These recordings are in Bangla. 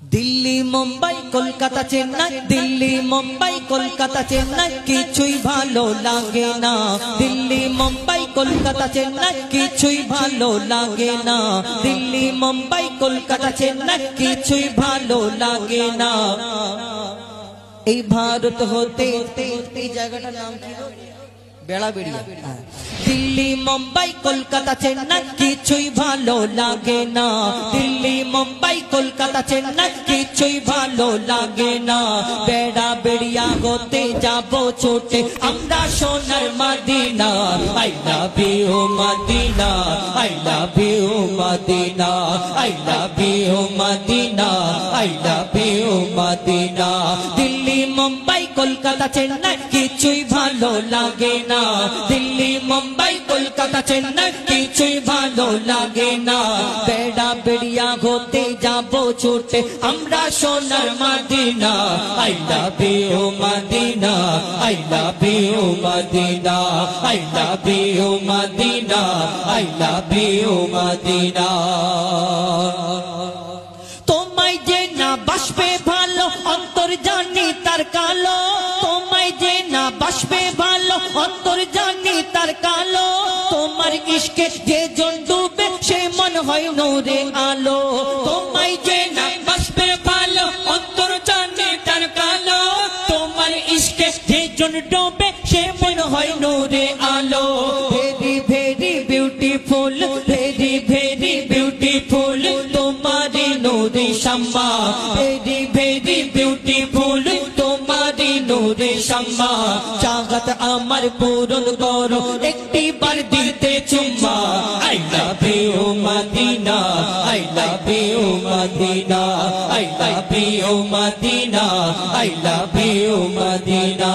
দিল্লি মুম্বাই কলকাতা চেন্নাই, দিল্লি মুম্বাই কলকাতা চেন্নাই কিছুই ভালো লাগে না। দিল্লি মুম্বাই কলকাতা চেন্নাই কিছুই ভালো লাগে না। দিল্লি মুম্বাই কলকাতা চেন্নাই কিছুই ভালো লাগে না। এই ভারত হতে এই জায়গাটার নাম কি? বেড়াবেড়িয়া। দিল্লি মুম্বাই কলকাতা চেন্নাই কিছুই ভালো লাগে না। দিল্লি মুম্বাই কলকাতা চেন্নাই কিছুই ভালো লাগে না। বেড়াবেড়িয়া হতে যাব ছোটে আমরা সোনার Medina. I love you Medina, I love you Medina, I love you Medina, I love you Medina. Delhi Mumbai Kolkata Chennai কিছুই ভালো লাগে না। দিল্লি মুম্বাই কলকাতা চেন্নাই কিছুই ভালো লাগে না। বেড়াবেড়িয়া হতে যাব ছোটে আমরা সোনার Medina. I love you Medina, I love you Medina, I love you Medina, I love you Medina. তোমায় যে না বাসবে ভালো অন্তর জানি তার কালো। তোমায় যে না বাসবে ভালো অন্তর জানি তার কালো। তোমার ইশকে যে জন ডুবে সে মন হয় নূরে আলো। তোমায় যে না বাসবে ভালো অন্তর জানি তার কালো। তোমার ইশকে যে জন ডুবে সে মন হয় নূরে আলো। Very very beautiful, very very beautiful তোমারি নূরে শাম্মা। ভেরি ভেরি বিউটিফুল তোমারি নূরে শাম্মা। চাহত আমার পূরণ করো একটি বার দিতে চুম্মা। I love you Medina, I love you Medina, I love you Medina, I love you Medina.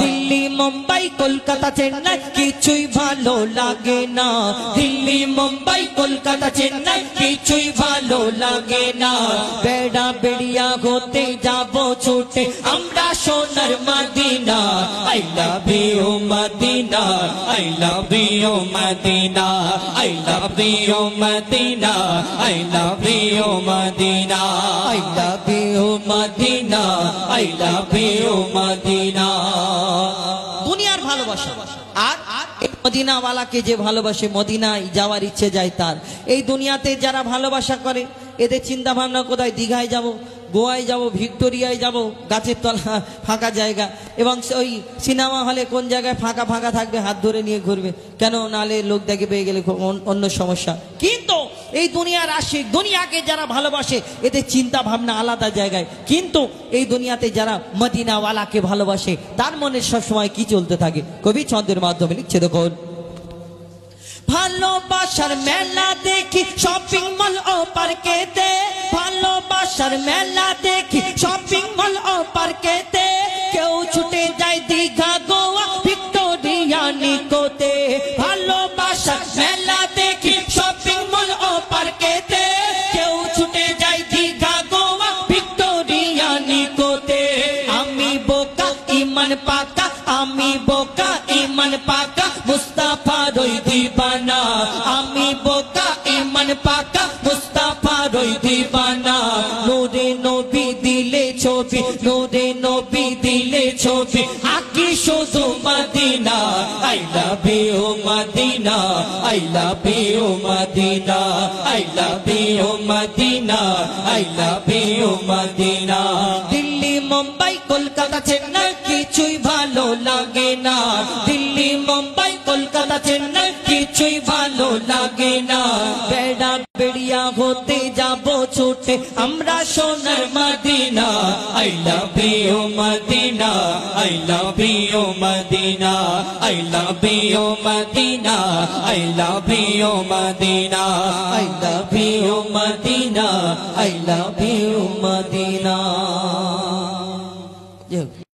Delhi Mumbai Kolkata Chennai কিছুই ভালো লাগে না। দিল্লি মুম্বাই কলকাতা চেন্নাই কিছুই ভালো লাগে না। বেড়াবেড়িয়া হতে যাব ছুটে আমরা সোনার Medina. I love you Medina, I love you Medina, I love you Medina, I love you Medina, I love you Medina, I love you Medina. দুনিয়ার ভালোবাসা আর মদিনাওয়ালাকে যে ভালোবাসে মদিনায় যাওয়ার ইচ্ছে যায় তার। এই দুনিয়াতে যারা ভালোবাসা করে এদের চিন্তা ভাবনা কোথায়? দীঘায় যাব, গোয়ায় যাব, ভিক্টোরিয়ায় যাব, গাছের তলা ফাঁকা জায়গা, এবং ওই সিনেমা হলে কোন জায়গায় ফাঁকা ফাঁকা থাকবে হাত ধরে নিয়ে ঘুরবে। কেন? নালে লোক দেখে পেয়ে গেলে অন্য সমস্যা। কিন্তু এই দুনিয়ার আশিক, দুনিয়াকে যারা ভালোবাসে এদের চিন্তা ভাবনা আলাদা জায়গায়। কিন্তু এই দুনিয়াতে যারা মদিনাওয়ালাকে ভালোবাসে তার মনে সবসময় কি চলতে থাকে? কবি ছন্দের মাধ্যমে লিখছে দেখুন। ভালোবাসার মেলা দেখি শপিং মল ও পার্কেতে। ভালোবাসার মেলা দেখি শপিং মল ও পার্কেতে। কেউ ছুটে যায় দীঘা, গোয়া, ভিক্টোরিয়া, নিকোতে। ভালোবাসার মেলা দেখি শপিং মল ও পার্কেতে। কেউ ছুটে যায় দীঘা, গোয়া, ভিক্টোরিয়া, নিকোতে। আমি বোকা ইমান পাকা, আমি বোকা ইমান পাকা, মুস্তাফার ওই দিবানা। আমি বোকা ইমান পাকা, মুস্তাফার ওই দিবানা। নূরে নবী দিলে ছবি, নূরে নবী দিলে ছবি, আকি শুধু Medina. I love you Medina, I love you Medina, I love you Medina, I love you Medina. Delhi Mumbai Kolkata Chennai কিছুই ভালো লাগে না। দিল্লি মুম্বাই কলকাতা চেন্নাই কিছুই ভালো লাগে না। বেড়াবেড়িয়া হতে যাব ছুটে আমরা সোনার Medina. I love you Medina, I love you Medina, I love you Medina, I love you Medina, I love you Medina, I love you Medina.